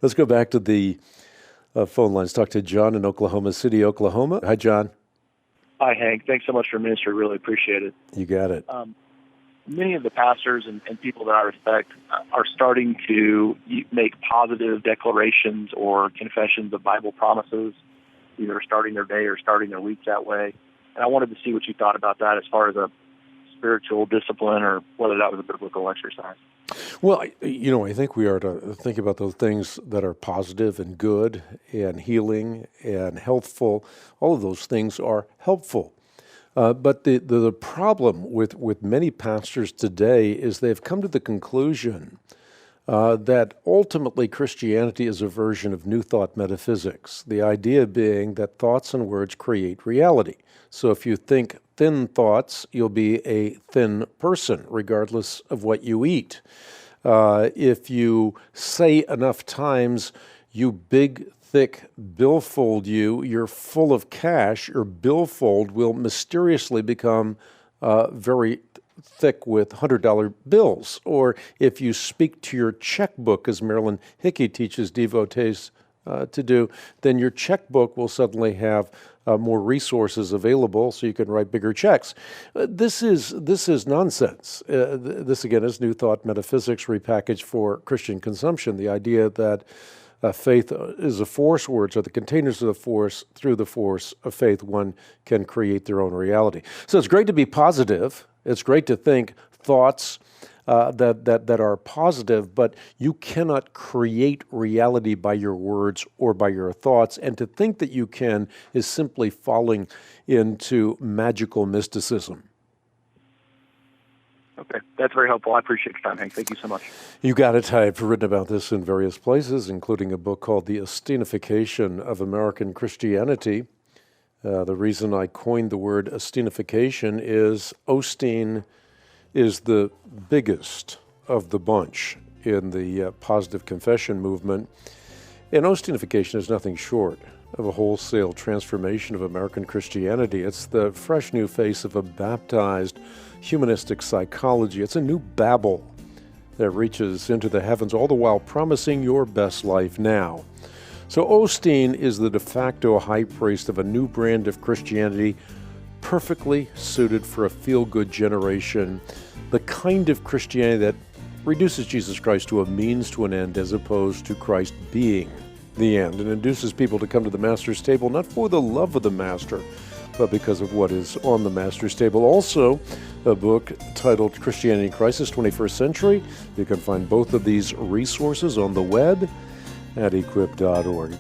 Let's go back to the phone lines. Talk to John in Oklahoma City, Oklahoma. Hi, John. Hi, Hank. Thanks so much for ministry. Really appreciate it. You got it. Many of the pastors and people that I respect are starting to make positive declarations or confessions of Bible promises, either starting their day or starting their week that way. And I wanted to see what you thought about that as far as a spiritual discipline or whether that was a biblical exercise. Well, I think we are to think about those things that are positive and good and healing and healthful. All of those things are helpful. But the problem with many pastors today is they've come to the conclusion that ultimately Christianity is a version of New Thought metaphysics, the idea being that thoughts and words create reality. So if you think thin thoughts, you'll be a thin person, regardless of what you eat. If you say enough times, you big, thick billfold you're full of cash, your billfold will mysteriously become very thick with $100 bills. Or if you speak to your checkbook, as Marilyn Hickey teaches devotees to do, then your checkbook will suddenly have more resources available so you can write bigger checks. This is nonsense. This, again, is New Thought metaphysics repackaged for Christian consumption. The idea that faith is a force, words are the containers of the force. Through the force of faith, one can create their own reality. So it's great to be positive. It's great to think thoughts that are positive, but you cannot create reality by your words or by your thoughts. And to think that you can is simply falling into magical mysticism. Okay, that's very helpful. I appreciate your time, Hank. Thank you so much. You got it. I've written about this in various places, including a book called The Osteenification of American Christianity. The reason I coined the word Osteenification is Osteen is the biggest of the bunch in the positive confession movement. And Osteenification is nothing short of a wholesale transformation of American Christianity. It's the fresh new face of a baptized humanistic psychology. It's a new Babel that reaches into the heavens, all the while promising your best life now. So Osteen is the de facto high priest of a new brand of Christianity, perfectly suited for a feel-good generation, the kind of Christianity that reduces Jesus Christ to a means to an end as opposed to Christ being the end, and induces people to come to the Master's table not for the love of the Master, but because of what is on the Master's table. Also, a book titled Christianity in Crisis, 21st Century. You can find both of these resources on the web at equip.org.